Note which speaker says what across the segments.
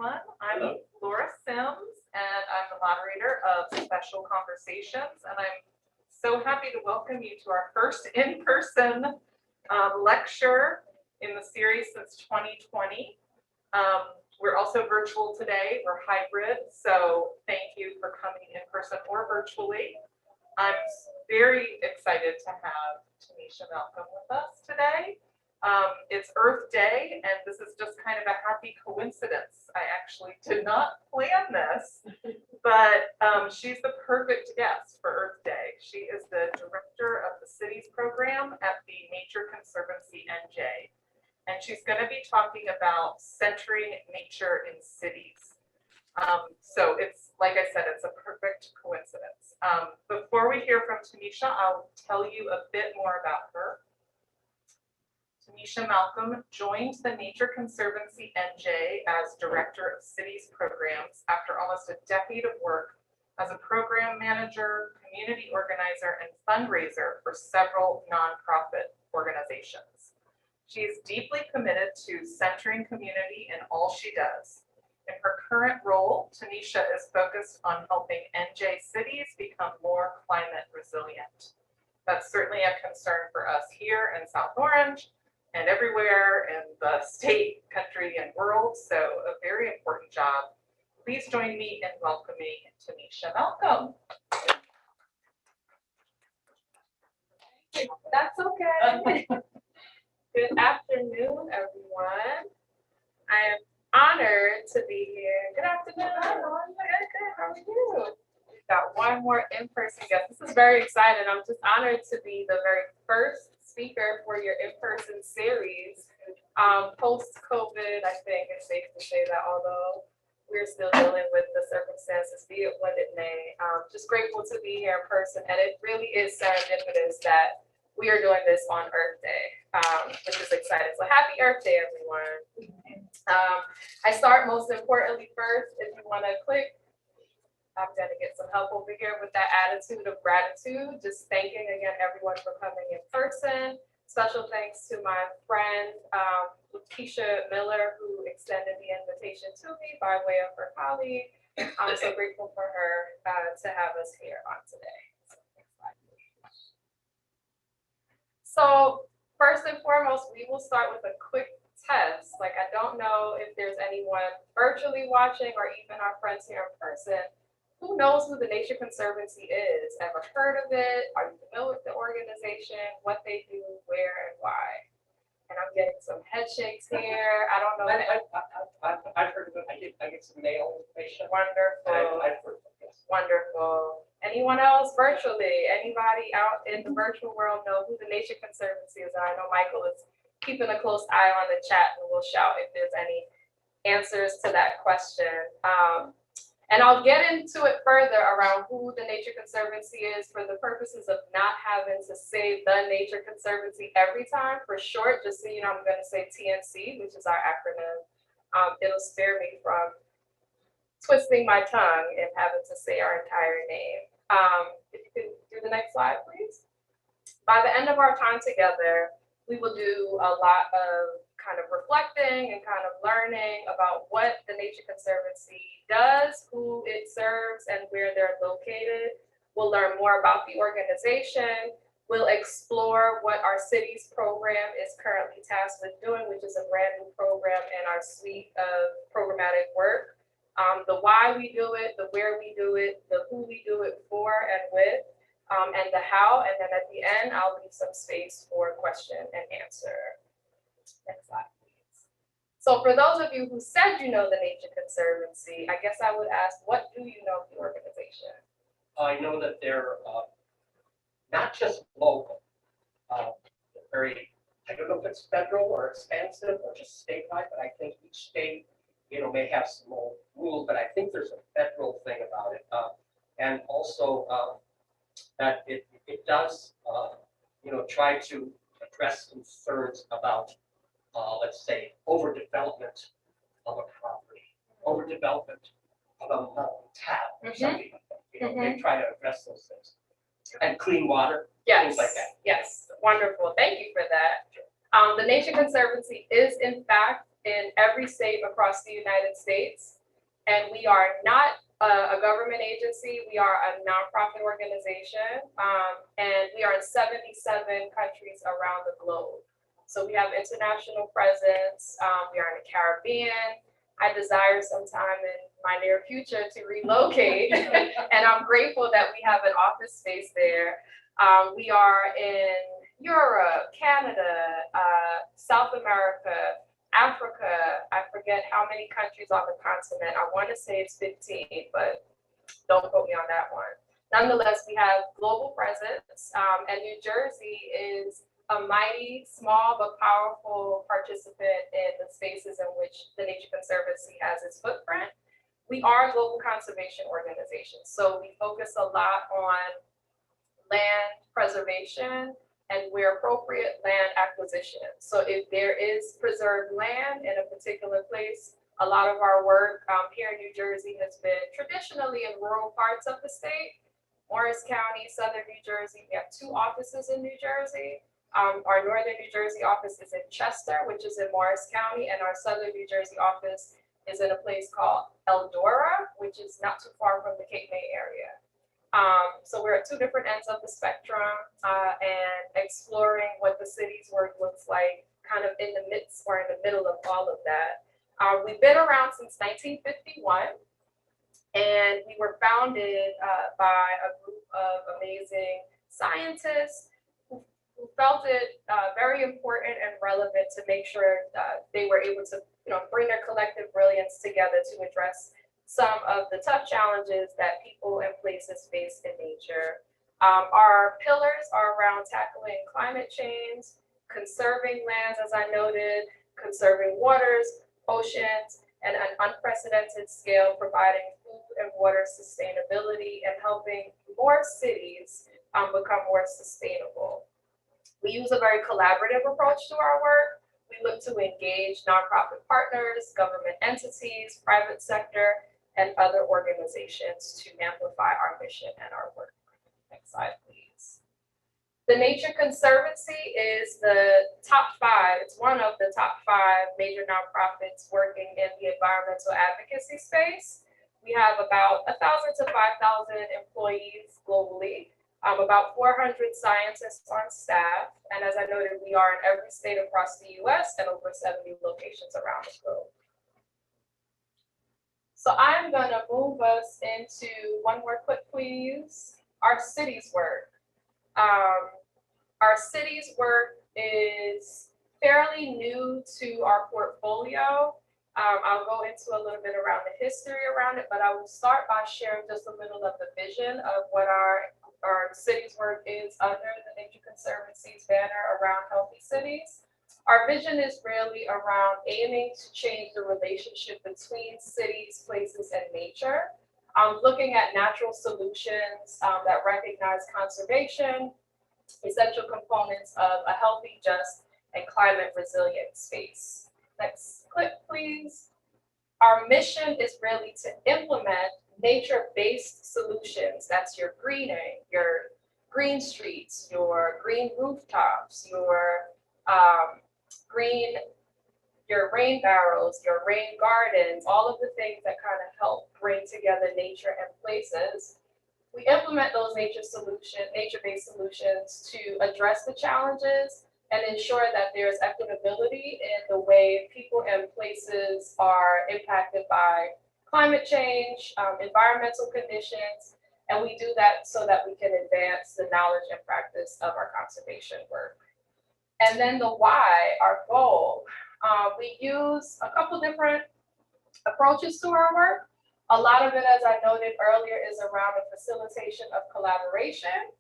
Speaker 1: everyone. I'm Laura Sims, and I'm the moderator of Special Conversations, and I'm so happy to welcome you to our first in-person lecture in the series since 2020. We're also virtual today. We're hybrid, so thank you for coming in person or virtually. I'm very excited to have Tenisha Malcolm with us today. It's Earth Day, and this is just kind of a happy coincidence. I actually did not plan this, but she's the perfect guest for Earth Day. She is the director of the Cities program at the Nature Conservancy NJ, and she's going to be talking about centering nature in cities. So it's, like I said, it's a perfect coincidence. Before we hear from Tenisha, I'll tell you a bit more about her. Tenisha Malcolm joined the Nature Conservancy NJ as Director of Cities Programs after almost a decade of work as a program manager, community organizer, and fundraiser for several nonprofit organizations. She is deeply committed to centering community in all she does. In her current role, Tenisha is focused on helping NJ cities become more climate resilient. That's certainly a concern for us here in South Orange and everywhere in the state, country, and world. So a very important job. Please join me in welcoming Tenisha Malcolm.
Speaker 2: That's okay. Good afternoon, everyone. I am honored to be here. Good afternoon. Good. How are you? We've got one more in-person guest. This is very exciting. I'm just honored to be the very first speaker for your in-person series. Post-COVID, I think it's safe to say that, although we're still dealing with the circumstances, be it what it may. Just grateful to be here in person, and it really is serendipitous that we are doing this on Earth Day, which is exciting. So happy Earth Day, everyone. I start most importantly first, if you want to click, I'm going to get some help over here with that attitude of gratitude. Just thanking again everyone for coming in person. Special thanks to my friend Keisha Miller, who extended the invitation to me by way of her colleague. I'm so grateful for her to have us here on today. So first and foremost, we will start with a quick test. Like, I don't know if there's anyone virtually watching or even our friends here in person. Who knows who the Nature Conservancy is? Ever heard of it? Are you familiar with the organization? What they do, where, and why? And I'm getting some head shakes here. I don't know.
Speaker 3: I've heard of it. I get some mail information.
Speaker 2: Wonderful.
Speaker 3: I've heard of it, yes.
Speaker 2: Wonderful. Anyone else virtually? Anybody out in the virtual world know who the Nature Conservancy is? I know Michael is keeping a close eye on the chat, and we'll shout if there's any answers to that question. And I'll get into it further around who the Nature Conservancy is for the purposes of not having to say the Nature Conservancy every time. For short, just so you know, I'm going to say TNC, which is our acronym. It'll spare me from twisting my tongue and having to say our entire name. If you could do the next slide, please. By the end of our time together, we will do a lot of kind of reflecting and kind of learning about what the Nature Conservancy does, who it serves, and where they're located. We'll learn more about the organization. We'll explore what our cities program is currently tasked with doing, which is a brand new program in our suite of programmatic work. The why we do it, the where we do it, the who we do it for and with, and the how. And then at the end, I'll leave some space for question and answer. Next slide, please. So for those of you who said you know the Nature Conservancy, I guess I would ask, what do you know of the organization?
Speaker 3: I know that they're not just local, very, I don't know if it's federal or expansive or just statewide, but I think each state, may have some more rules, but I think there's a federal thing about it. And also that it does, try to address concerns about let's say, overdevelopment of a property, overdevelopment of a mountain town, or something like that. They try to address those things. And clean water, things like that.
Speaker 2: Yes, wonderful. Thank you for that. The Nature Conservancy is, in fact, in every state across the United States. And we are not a government agency, we are a nonprofit organization, and we are in 77 countries around the globe. So we have international presence, we are in the Caribbean. I desire sometime in my near future to relocate, and I'm grateful that we have an office space there. We are in Europe, Canada, South America, Africa. I forget how many countries on the continent. I want to say it's 15, but don't quote me on that one. Nonetheless, we have global presence, and New Jersey is a mighty, small, but powerful participant in the spaces in which the Nature Conservancy has its footprint. We are a global conservation organization, so we focus a lot on land preservation and where appropriate, land acquisition. So if there is preserved land in a particular place, a lot of our work here in New Jersey has been traditionally in rural parts of the state. Morris County, Southern New Jersey, we have 2 offices in New Jersey. Our Northern New Jersey office is in Chester, which is in Morris County, and our Southern New Jersey office is in a place called Eldora, which is not too far from the Cape May area. So we're at 2 different ends of the spectrum and exploring what the city's work looks like kind of in the midst or in the middle of all of that. We've been around since 1951, and we were founded by a group of amazing scientists who felt it very important and relevant to make sure they were able to bring their collective brilliance together to address some of the tough challenges that people and places face in nature. Our pillars are around tackling climate change, conserving lands, as I noted, conserving waters, oceans, and an unprecedented scale, providing food and water sustainability and helping more cities become more sustainable. We use a very collaborative approach to our work. We look to engage nonprofit partners, government entities, private sector, and other organizations to amplify our mission and our work. Next slide, please. The Nature Conservancy is the top 5, it's one of the top 5 major nonprofits working in the environmental advocacy space. We have about 1,000 to 5,000 employees globally, about 400 scientists on staff, and as I noted, we are in every state across the US and over 70 locations around the globe. So I'm gonna move us into one more clip, please. Our city's work. Our city's work is fairly new to our portfolio. I'll go into a little bit around the history around it, but I will start by sharing just a little of the vision of what our city's work is under the Nature Conservancy's banner around healthy cities. Our vision is really around aiming to change the relationship between cities, places, and nature, looking at natural solutions that recognize conservation, essential components of a healthy, just, and climate resilient space. Next clip, please. Our mission is really to implement nature-based solutions. That's your greening, your green streets, your green rooftops, your rain barrels, your rain gardens, all of the things that kind of help bring together nature and places. We implement those nature-based solutions to address the challenges and ensure that there's equitability in the way people and places are impacted by climate change, environmental conditions, and we do that so that we can advance the knowledge and practice of our conservation work. And then the why, our goal. We use a couple different approaches to our work. A lot of it, as I noted earlier, is around the facilitation of collaboration,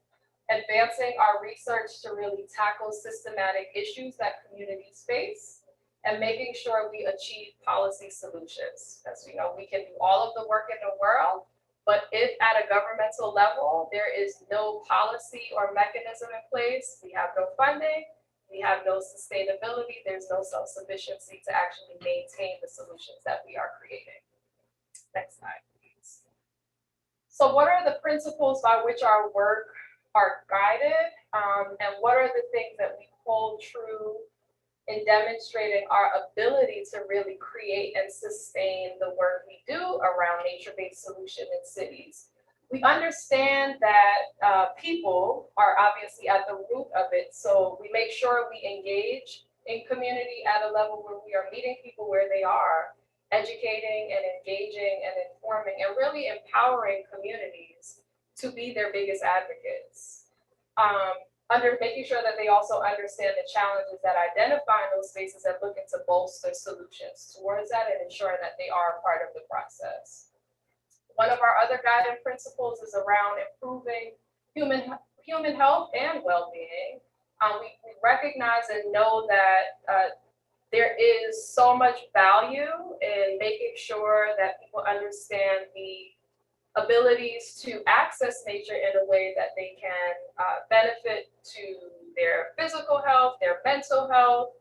Speaker 2: advancing our research to really tackle systematic issues that communities face, and making sure we achieve policy solutions. As we know, we can do all of the work in the world, but if at a governmental level, there is no policy or mechanism in place, we have no funding, we have no sustainability, there's no self-sufficiency to actually maintain the solutions that we are creating. Next slide, please. So what are the principles by which our work are guided, and what are the things that we hold true in demonstrating our ability to really create and sustain the work we do around nature-based solution in cities. We understand that people are obviously at the root of it, so we make sure we engage in community at a level where we are meeting people where they are, educating and engaging and informing and really empowering communities to be their biggest advocates. Under making sure that they also understand the challenges that identify in those spaces and looking to bolster solutions towards that and ensuring that they are a part of the process. One of our other guiding principles is around improving human health and well-being. We recognize and know that there is so much value in making sure that people understand the abilities to access nature in a way that they can benefit to their physical health, their mental health,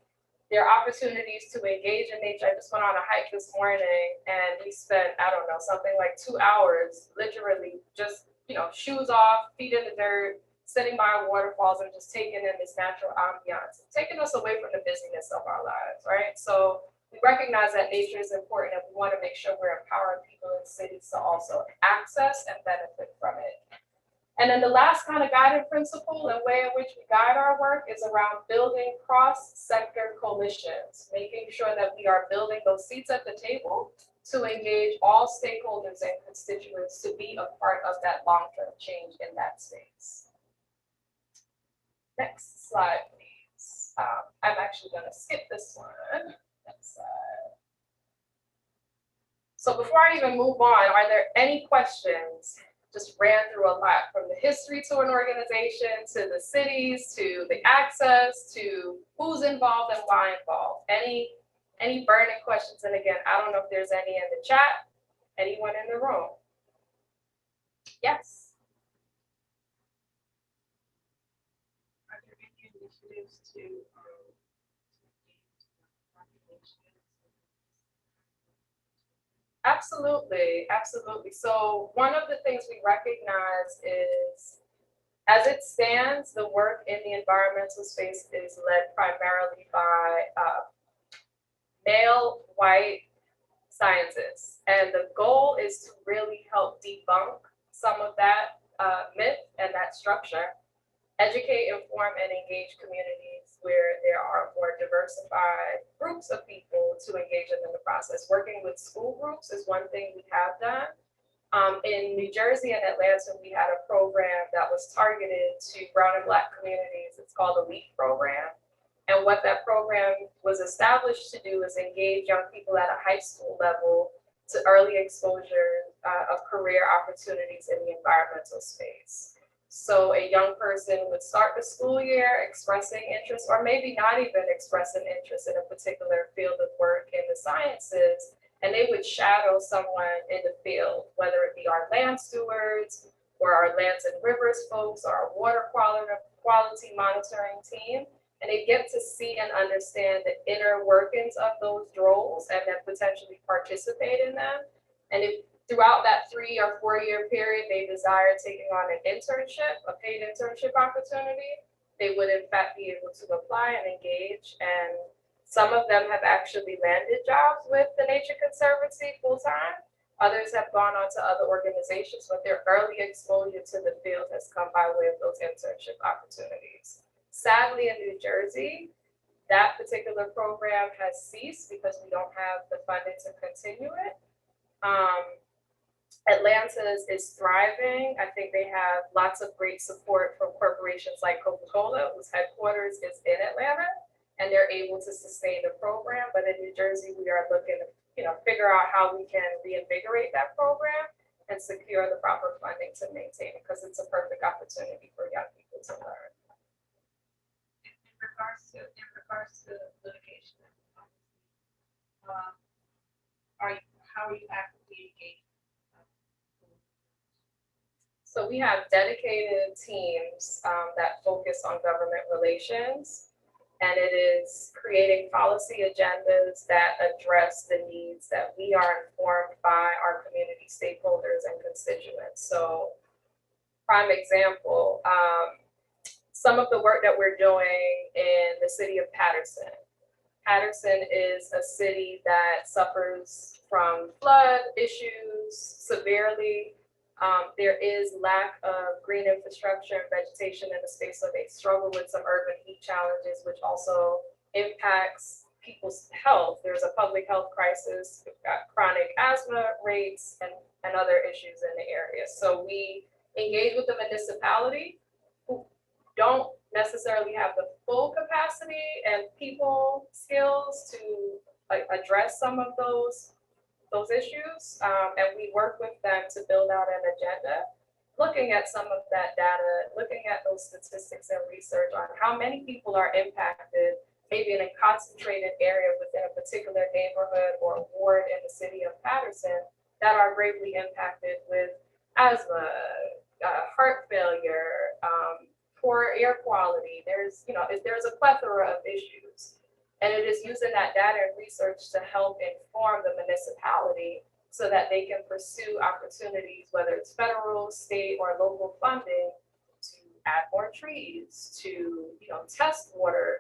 Speaker 2: their opportunities to engage in nature. I just went on a hike this morning and we spent, I don't know, something like 2 hours, literally just, shoes off, feet in the dirt, sitting by waterfalls and just taking in this natural ambiance, taking us away from the busyness of our lives, right? So we recognize that nature is important and we want to make sure we're empowering people in cities to also access and benefit from it. And then the last kind of guiding principle and way in which we guide our work is around building cross-sector coalitions, making sure that we are building those seats at the table to engage all stakeholders and constituents to be a part of that long-term change in that space. Next slide, please. I'm actually going to skip this one. Next slide. So before I even move on, are there any questions? Just ran through a lot, from the history to an organization, to the cities, to the access, to who's involved and why involved. Any burning questions? And again, I don't know if there's any in the chat. Anyone in the room? Yes.
Speaker 4: Are there any initiatives to
Speaker 2: Absolutely, absolutely. So one of the things we recognize is, as it stands, the work in the environmental space is led primarily by male white scientists. And the goal is to really help debunk some of that myth and that structure, educate, inform, and engage communities where there are more diversified groups of people to engage in the process. Working with school groups is one thing we have done. In New Jersey and Atlanta, we had a program that was targeted to brown and Black communities. It's called the LEAP program. And what that program was established to do is engage young people at a high school level to early exposure of career opportunities in the environmental space. So a young person would start the school year expressing interest, or maybe not even expressing interest in a particular field of work in the sciences, and they would shadow someone in the field, whether it be our land stewards, or our lands and rivers folks, or our water quality monitoring team. And they get to see and understand the inner workings of those roles and then potentially participate in them. And if throughout that 3 or 4 year period, they desire taking on an internship, a paid internship opportunity, they would in fact be able to apply and engage. And some of them have actually landed jobs with the Nature Conservancy full-time. Others have gone on to other organizations, but their early exposure to the field has come by way of those internship opportunities. Sadly, in New Jersey, that particular program has ceased because we don't have the funding to continue it. Atlanta is thriving. I think they have lots of great support from corporations like Coca-Cola, whose headquarters is in Atlanta, and they're able to sustain the program. But in New Jersey, we are looking to figure out how we can reinvigorate that program and secure the proper funding to maintain it, because it's a perfect opportunity for young people to learn.
Speaker 4: In regards to litigation, how are you actively engaged?
Speaker 2: So we have dedicated teams that focus on government relations, and it is creating policy agendas that address the needs that we are informed by our community stakeholders and constituents. So prime example, some of the work that we're doing in the city of Paterson. Patterson is a city that suffers from flood issues severely. There is lack of green infrastructure and vegetation in the space, so they struggle with some urban heat challenges, which also impacts people's health. There's a public health crisis, we've got chronic asthma rates and other issues in the area. So we engage with the municipality who don't necessarily have the full capacity and people skills to address some of those issues. And we work with them to build out an agenda, looking at some of that data, looking at those statistics and research on how many people are impacted, maybe in a concentrated area within a particular neighborhood or ward in the city of Patterson that are greatly impacted with asthma, heart failure, poor air quality. There's a plethora of issues. And it is using that data and research to help inform the municipality so that they can pursue opportunities, whether it's federal, state, or local funding, to add more trees, to test water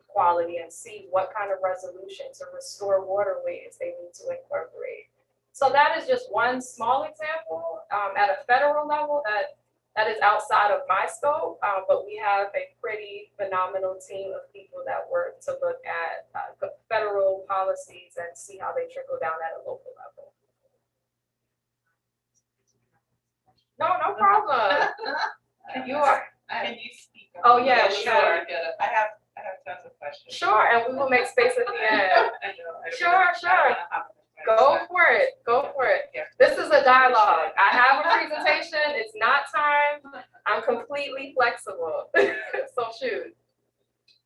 Speaker 2: quality and see what kind of resolution to restore waterways they need to incorporate. So that is just one small example at a federal level that is outside of my scope, but we have a pretty phenomenal team of people that work to look at federal policies and see how they trickle down at a local level. No problem. You are.
Speaker 4: Can you speak?
Speaker 2: Oh, yeah, we
Speaker 4: sure.
Speaker 2: have-
Speaker 4: I have tons of questions.
Speaker 2: Sure, and we will make space at the end.
Speaker 4: I know.
Speaker 2: Sure. Go for it.
Speaker 4: Yeah.
Speaker 2: This is a dialogue. I have a presentation. It's not time. I'm completely flexible. So shoot.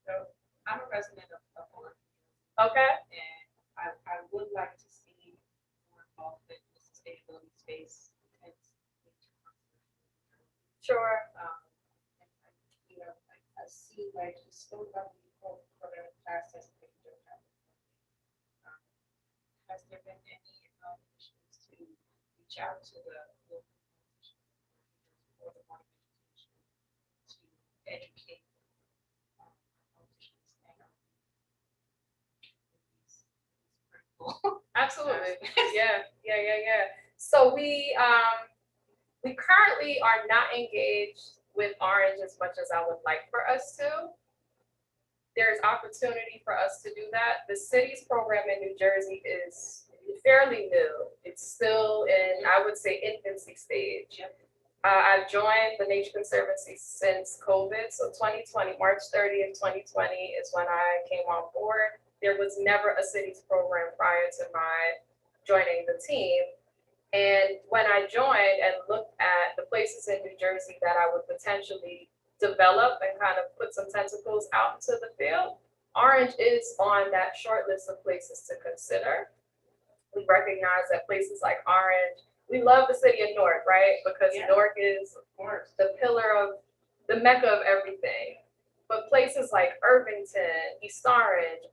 Speaker 4: So I'm a resident of Orange,
Speaker 2: Okay.
Speaker 4: and I would like to see more involvement in the sustainability space and nature conservation.
Speaker 2: Sure.
Speaker 4: And I see like you spoke about the whole program process that you don't have. Has there been any initiatives to reach out to the local politicians or the water vegetation to educate politicians and these critical?
Speaker 2: Absolutely. Yeah. So we currently are not engaged with Orange as much as I would like for us to. There's opportunity for us to do that. The city's program in New Jersey is fairly new. It's still in, I would say, infancy stage. I've joined the Nature Conservancy since COVID. So 2020, March 30th, 2020 is when I came on board. There was never a city's program prior to my joining the team. And when I joined and looked at the places in New Jersey that I would potentially develop and kind of put some tentacles out into the field, Orange is on that short list of places to consider. We recognize that places like Orange, we love the city of Newark, right? Because
Speaker 4: Yeah.
Speaker 2: Newark is the pillar of the mecca of everything. But places like Irvington, East Orange,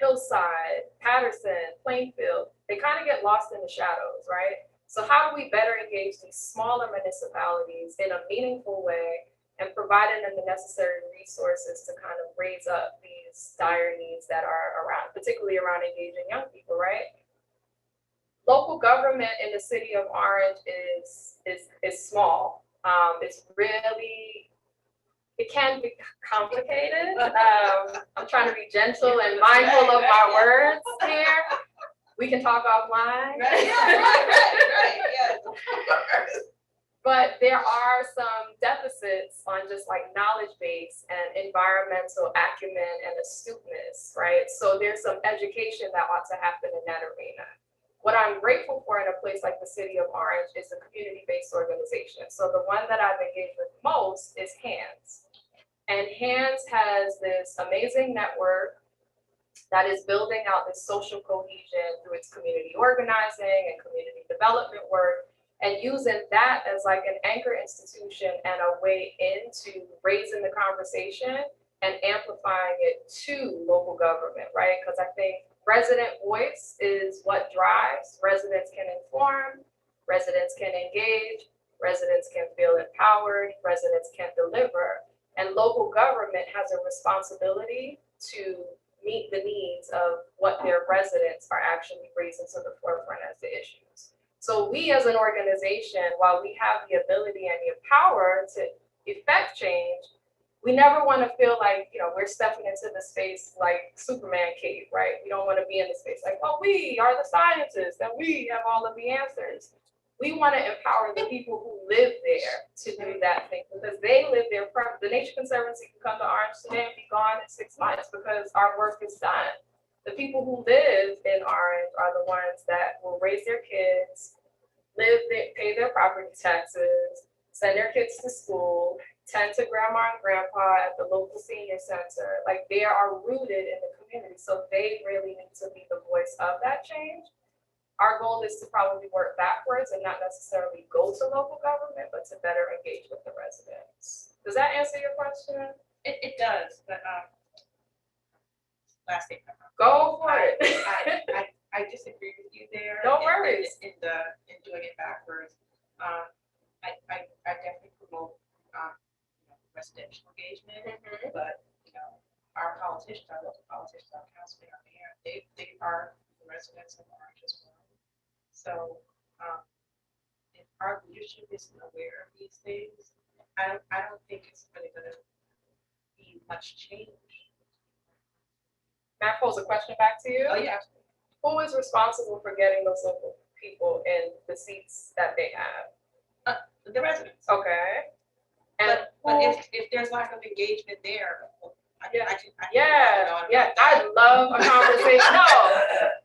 Speaker 2: Hillside, Patterson, Plainfield, they kind of get lost in the shadows, right? So how do we better engage these smaller municipalities in a meaningful way and providing them the necessary resources to kind of raise up these dire needs that are around, particularly around engaging young people, right? Local government in the city of Orange is small. It's really, it can be complicated. I'm trying to be gentle and mindful of my words here. We can talk offline.
Speaker 4: Right, yes.
Speaker 2: But there are some deficits on just like knowledge base and environmental acumen and astuteness, right? So there's some education that ought to happen in that arena. What I'm grateful for in a place like the city of Orange is a community-based organization. So the one that I've engaged with most is HANDS. And HANDS has this amazing network that is building out this social cohesion through its community organizing and community development work, and using that as like an anchor institution and a way into raising the conversation and amplifying it to local government, right? Because I think resident voice is what drives. Residents can inform, residents can engage, residents can feel empowered, residents can deliver. And local government has a responsibility to meet the needs of what their residents are actually raising to the forefront as the issues. So we as an organization, while we have the ability and the power to effect change, we never want to feel like, we're stepping into the space like Superman cave, right? We don't want to be in the space like, oh, we are the scientists and we have all of the answers. We want to empower the people who live there to do that thing because they live there. The Nature Conservancy can come to Orange today and be gone in 6 months because our work is done. The people who live in Orange are the ones that will raise their kids, live there, pay their property taxes, send their kids to school, tend to grandma and grandpa at the local senior center. Like they are rooted in the community. So they really need to be the voice of that change. Our goal is to probably work backwards and not necessarily go to local government, but to better engage with the residents. Does that answer your question?
Speaker 4: It does, but, last thing.
Speaker 2: Go for it.
Speaker 4: I disagree with you there.
Speaker 2: No worries.
Speaker 4: In doing it backwards. I definitely promote, residential engagement, but, our politicians, our local politicians, our councilmen, our mayor, they are the residents of Orange as well. So, if our leadership isn't aware of these things, I don't think it's really gonna be much change.
Speaker 2: Matt, pose a question back to you.
Speaker 4: Oh, yeah.
Speaker 2: Who is responsible for getting those local people in the seats that they have?
Speaker 4: The residents.
Speaker 2: Okay. And
Speaker 4: But if there's lack of engagement there,
Speaker 2: yeah, I love a conversation. No,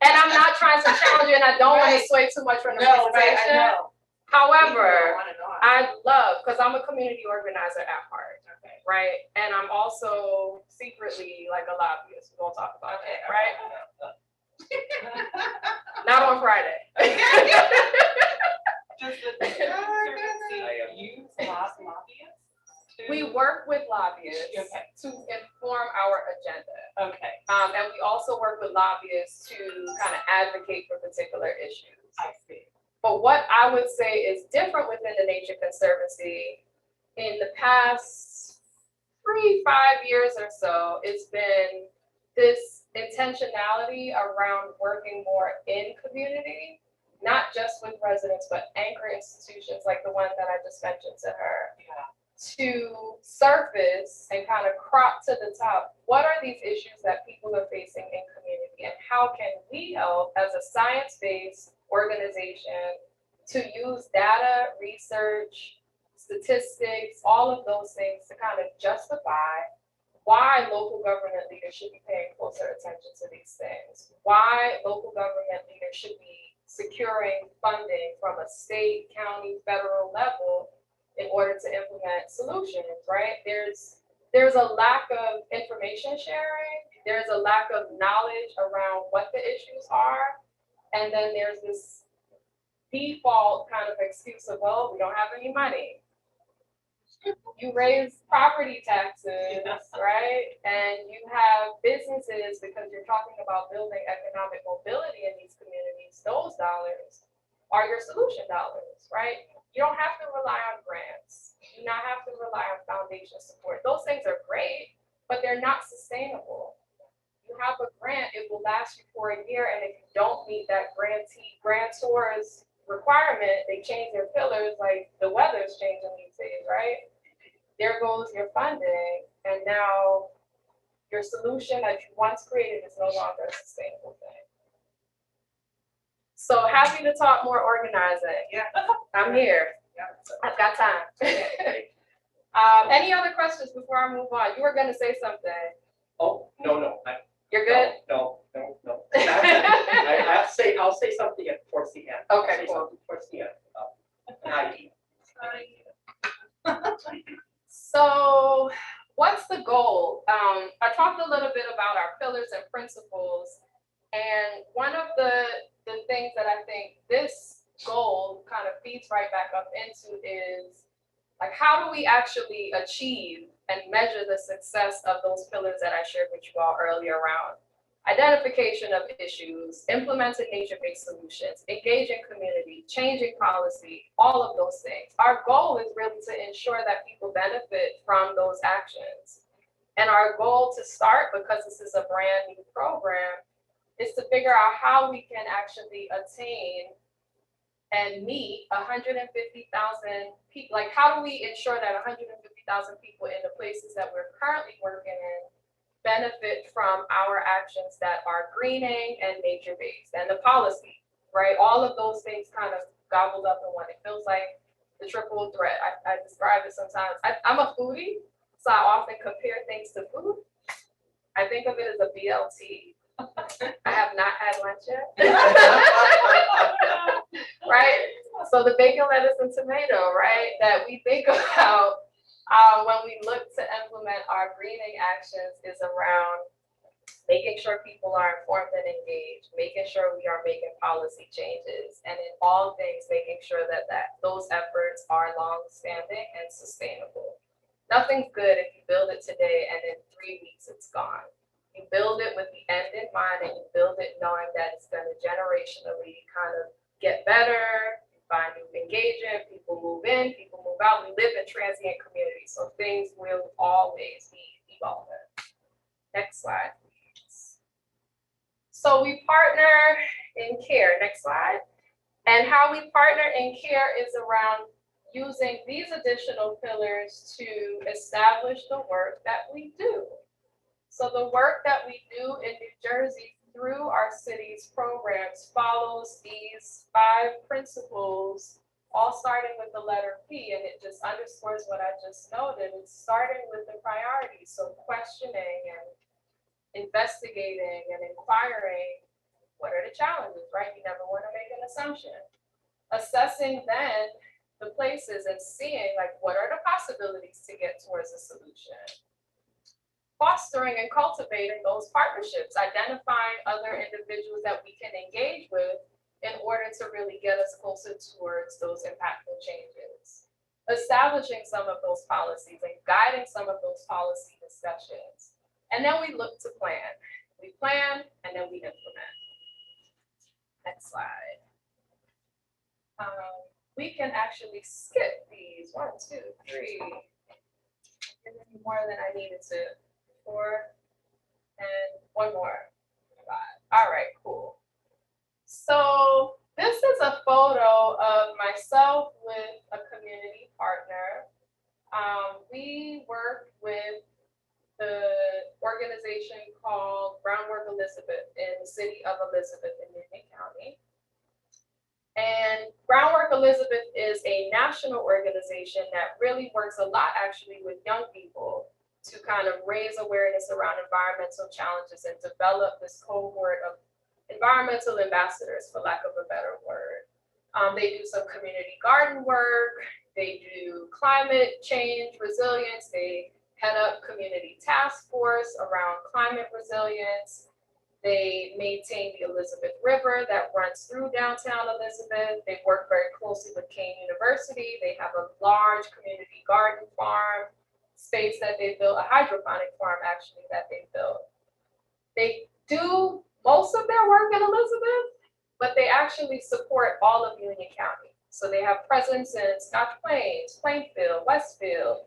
Speaker 2: and I'm not trying to challenge you, and I don't want to sway too much from the presentation.
Speaker 4: I know.
Speaker 2: However, I love, because I'm a community organizer at heart, right? And I'm also secretly like a lobbyist. We won't talk about that, right? Not on Friday.
Speaker 4: Does the use lobbyists?
Speaker 2: We work with lobbyists to inform our agenda.
Speaker 4: Okay.
Speaker 2: And we also work with lobbyists to kind of advocate for particular issues.
Speaker 4: I see.
Speaker 2: But what I would say is different within the Nature Conservancy in the past 3-5 years or so, it's been this intentionality around working more in community, not just with residents, but anchor institutions like the one that I just mentioned to her. To surface and kind of crop to the top, what are these issues that people are facing in community and how can we help as a science-based organization to use data, research, statistics, all of those things to kind of justify why local government leaders should be paying closer attention to these things, why local government leaders should be securing funding from a state, county, federal level in order to implement solutions, right? There's a lack of information sharing. There's a lack of knowledge around what the issues are. And then there's this default kind of excuse of, well, we don't have any money. You raise property taxes, right? And you have businesses, because you're talking about building economic mobility in these communities, those dollars are your solution dollars, right? You don't have to rely on grants. You do not have to rely on foundation support. Those things are great, but they're not sustainable. You have a grant, it will last you for a year, and if you don't meet that grantor's requirement, they change their pillars like the weather's changing these days, right? There goes your funding, and now your solution that you once created is no longer a sustainable thing. So happy to talk more organizing.
Speaker 4: Yeah.
Speaker 2: I'm here. I've got time. Any other questions before I move on? You were going to say something.
Speaker 3: Oh, no.
Speaker 2: You're good?
Speaker 3: No. I'll say something towards the end.
Speaker 2: Okay, cool.
Speaker 3: Towards the end. An idea.
Speaker 2: So what's the goal? I talked a little bit about our pillars and principles. And one of the things that I think this goal kind of feeds right back up into is, like, how do we actually achieve and measure the success of those pillars that I shared with you all earlier around identification of issues, implementing nature-based solutions, engaging community, changing policy, all of those things. Our goal is really to ensure that people benefit from those actions. And our goal to start, because this is a brand new program, is to figure out how we can actually attain and meet 150,000 people. Like, how do we ensure that 150,000 people in the places that we're currently working in benefit from our actions that are greening and nature-based, and the policy, right? All of those things kind of gobbled up in one. It feels like the triple threat. I describe it sometimes. I'm a foodie, so I often compare things to food. I think of it as a BLT. I have not had lunch yet. Right? So the bacon, lettuce, and tomato, right? That we think about when we look to implement our greening actions is around making sure people are informed and engaged, making sure we are making policy changes, and in all things, making sure that those efforts are long-standing and sustainable. Nothing's good if you build it today and in 3 weeks it's gone. You build it with the end in mind, and you build it knowing that it's going to generationally kind of get better, you find new engagement, people move in, people move out. We live in transient communities, so things will always be evolving. Next slide, please. So we partner in care. Next slide. And how we partner in care is around using these additional pillars to establish the work that we do. So the work that we do in New Jersey through our city's programs follows these 5 principles, all starting with the letter P, and it just underscores what I just noted. It's starting with the priorities, so questioning and investigating and inquiring, what are the challenges, right? You never want to make an assumption. Assessing then the places and seeing, like, what are the possibilities to get towards a solution. Fostering and cultivating those partnerships, identifying other individuals that we can engage with in order to really get us closer towards those impactful changes. Establishing some of those policies and guiding some of those policy discussions. And then we look to plan. We plan and then we implement. Next slide. We can actually skip these. 1, 2, 3. More than I needed to. 4, and 1 more. 5. All right, cool. So this is a photo of myself with a community partner. We work with the organization called Groundwork Elizabeth in the city of Elizabeth in Union County. And Groundwork Elizabeth is a national organization that really works a lot actually with young people to kind of raise awareness around environmental challenges and develop this cohort of environmental ambassadors, for lack of a better word. They do some community garden work, they do climate change resilience, they head up community task force around climate resilience. They maintain the Elizabeth River that runs through downtown Elizabeth. They work very closely with Kane University. They have a large community garden farm space that they built, a hydroponic farm actually that they built. They do most of their work in Elizabeth, but they actually support all of Union County. So they have presence in Scotch Plains, Plainfield, Westfield,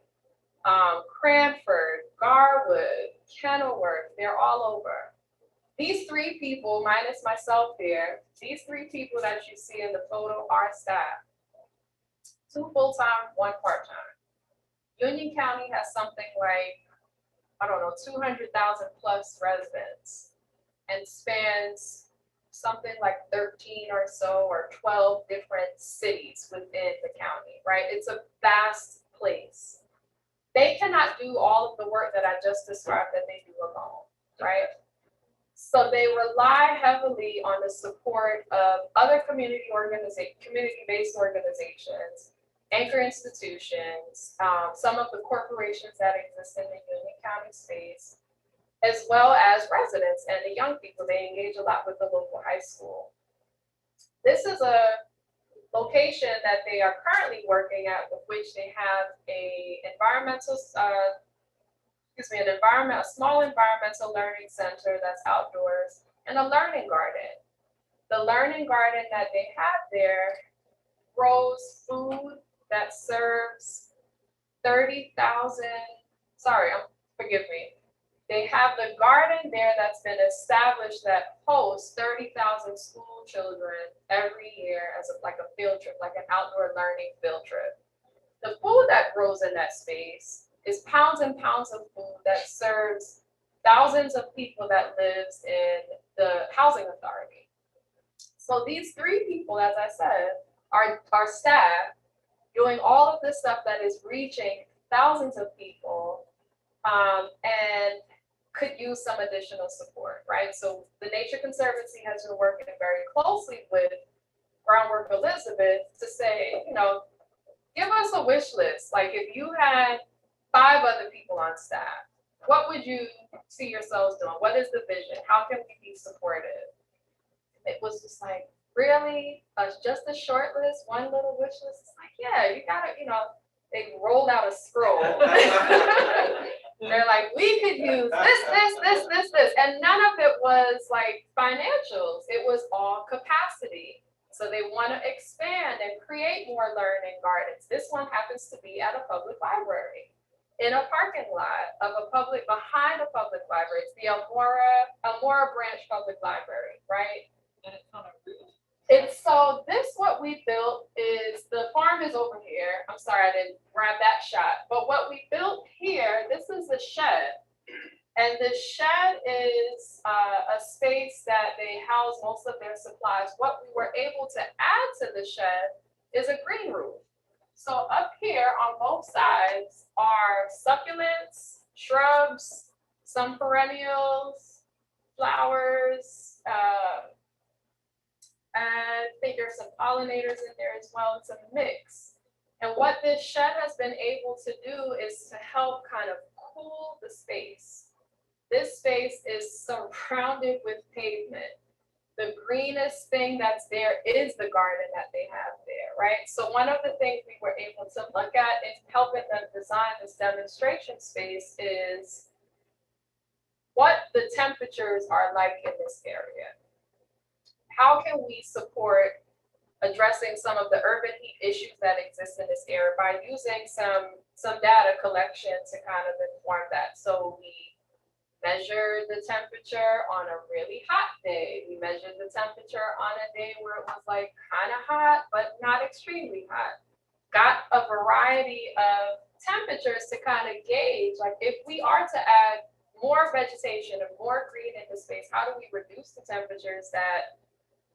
Speaker 2: Cranford, Garwood, Kenilworth, they're all over. These 3 people, minus myself here, these 3 people that you see in the photo are staff. 2 full-time, 1 part-time. Union County has something like, I don't know, 200,000 plus residents and spans something like 13 or so or 12 different cities within the county, right? It's a vast place. They cannot do all of the work that I just described that they do alone, right? So they rely heavily on the support of other community-based organizations, anchor institutions, some of the corporations that exist in the Union County space, as well as residents and the young people. They engage a lot with the local high school. This is a location that they are currently working at, with which they have a small environmental learning center that's outdoors, and a learning garden. The learning garden that they have there grows food that serves 30,000, forgive me, They have the garden there that's been established that hosts 30,000 school children every year as like a field trip, like an outdoor learning field trip. The food that grows in that space is pounds and pounds of food that serves thousands of people that lives in the housing authority. So these three people, as I said, are staff doing all of this stuff that is reaching thousands of people, and could use some additional support, right? So the Nature Conservancy has been working very closely with Groundwork Elizabeth to say, you know, give us a wish list. Like if you had 5 other people on staff, what would you see yourselves doing? What is the vision? How can we be supportive? It was just like, really? Just a short list, one little wish list? It's like, yeah, you gotta, you know, they rolled out a scroll. They're like, we could use this. And none of it was like financials. It was all capacity. So they want to expand and create more learning gardens. This one happens to be at a public library, in a parking lot of behind a public library. It's the Elmora Branch Public Library, right?
Speaker 4: And it's on a roof.
Speaker 2: What we built is, the farm is over here. I'm sorry, I didn't grab that shot. But what we built here, this is the shed. And the shed is a space that they house most of their supplies. What we were able to add to the shed is a green roof. So up here on both sides are succulents, shrubs, some perennials, flowers, I think there's some pollinators in there as well. It's a mix. And what this shed has been able to do is to help kind of cool the space. This space is surrounded with pavement. The greenest thing that's there is the garden that they have there, right? So one of the things we were able to look at in helping them design this demonstration space is what the temperatures are like in this area. How can we support addressing some of the urban heat issues that exist in this area by using some data collection to kind of inform that? So we measured the temperature on a really hot day. We measured the temperature on a day where it was like kind of hot, but not extremely hot. Got a variety of temperatures to kind of gauge, like if we are to add more vegetation and more green in the space, how do we reduce the temperatures that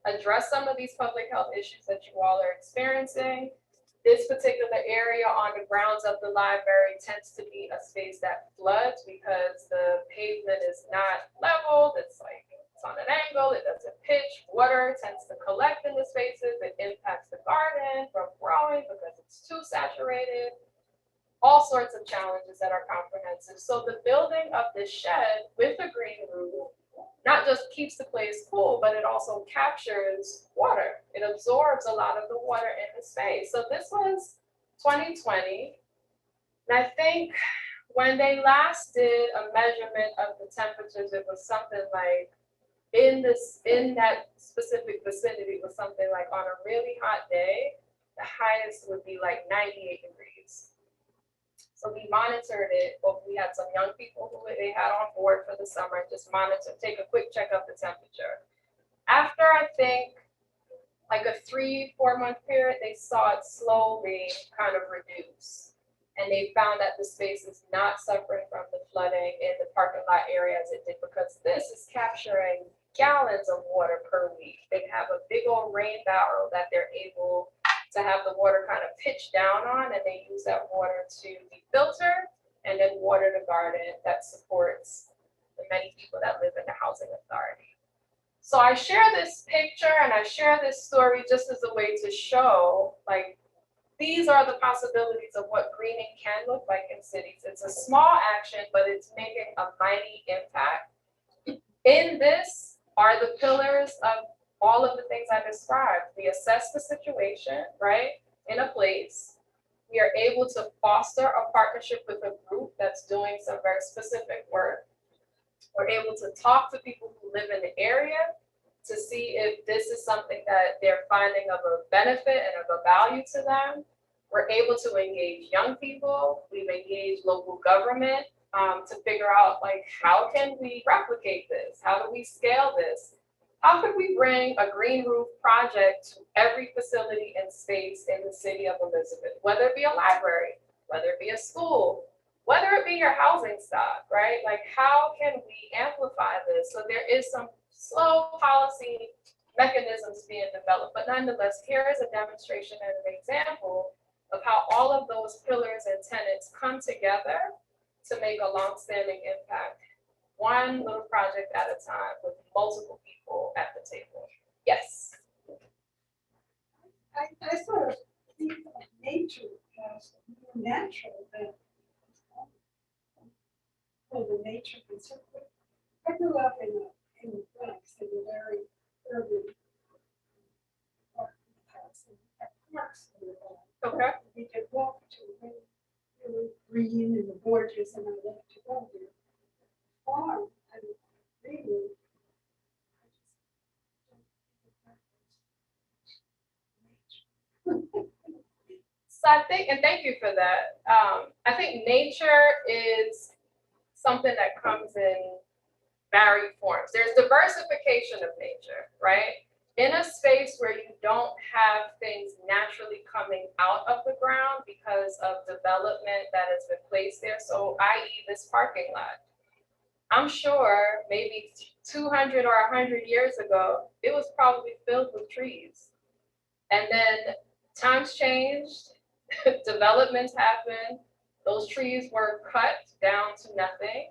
Speaker 2: address some of these public health issues that you all are experiencing? This particular area on the grounds of the library tends to be a space that floods because the pavement is not leveled. It's on an angle, it doesn't pitch. Water tends to collect in the spaces. It impacts the garden from growing because it's too saturated. All sorts of challenges that are comprehensive. So the building of this shed with a green roof not just keeps the place cool, but it also captures water. It absorbs a lot of the water in the space. So this was 2020. And I think when they last did a measurement of the temperatures, it was something like in that specific vicinity, it was something like on a really hot day, the highest would be like 98 degrees. So we monitored it, but we had some young people who they had on board for the summer, just monitor, take a quick check of the temperature. After I think like a 3-4 month period, they saw it slowly kind of reduce. And they found that the space is not suffering from the flooding in the parking lot area as it did, because this is capturing gallons of water per week. They have a big old rain barrel that they're able to have the water kind of pitch down on, and they use that water to be filtered and then water the garden that supports the many people that live in the housing authority. So I share this picture and I share this story just as a way to show, like, these are the possibilities of what greening can look like in cities. It's a small action, but it's making a mighty impact. In this are the pillars of all of the things I described. We assess the situation, right, in a place. We are able to foster a partnership with a group that's doing some very specific work. We're able to talk to people who live in the area to see if this is something that they're finding of a benefit and of a value to them. We're able to engage young people. We've engaged local government. to figure out like, how can we replicate this? How do we scale this? How could we bring a green roof project to every facility and space in the city of Elizabeth, whether it be a library, whether it be a school, whether it be your housing stock, right? Like, how can we amplify this? So there is some slow policy mechanisms being developed, but nonetheless, here is a demonstration and an example of how all of those pillars and tenets come together to make a longstanding impact, one little project at a time with multiple people at the table. Yes.
Speaker 5: I sort of think of nature as more natural than the nature conservancy. I grew up in the Bronx, in a very urban parks and parks.
Speaker 2: Okay.
Speaker 5: We could walk to really green and the gorgeous, and I love to go there. Farm and really.
Speaker 2: So I think, and thank you for that. I think nature is something that comes in varied forms. There's diversification of nature, right? In a space where you don't have things naturally coming out of the ground because of development that has been placed there, so i.e. this parking lot. I'm sure maybe 200 or 100 years ago, it was probably filled with trees. And then times changed, developments happened, those trees were cut down to nothing.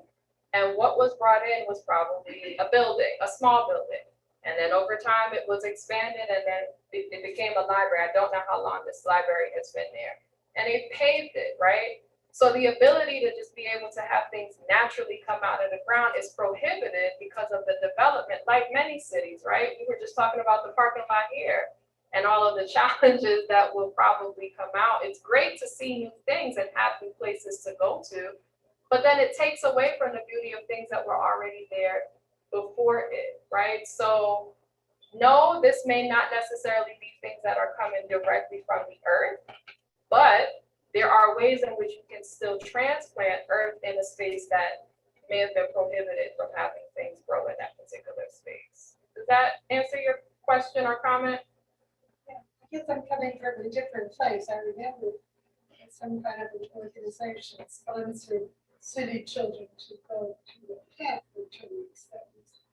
Speaker 2: And what was brought in was probably a building, a small building. And then over time it was expanded and then it became a library. I don't know how long this library has been there. And they paved it, right? So the ability to just be able to have things naturally come out of the ground is prohibited because of the development, like many cities, right? We were just talking about the parking lot here and all of the challenges that will probably come out. It's great to see new things and have new places to go to, but then it takes away from the beauty of things that were already there before it, right? So no, this may not necessarily be things that are coming directly from the earth, but there are ways in which you can still transplant earth in a space that may have been prohibited from having things grow in that particular space. Does that answer your question or comment?
Speaker 5: I guess I'm coming from a different place. I remember some kind of an organization sponsored city children to go to a camp for 2 weeks. That was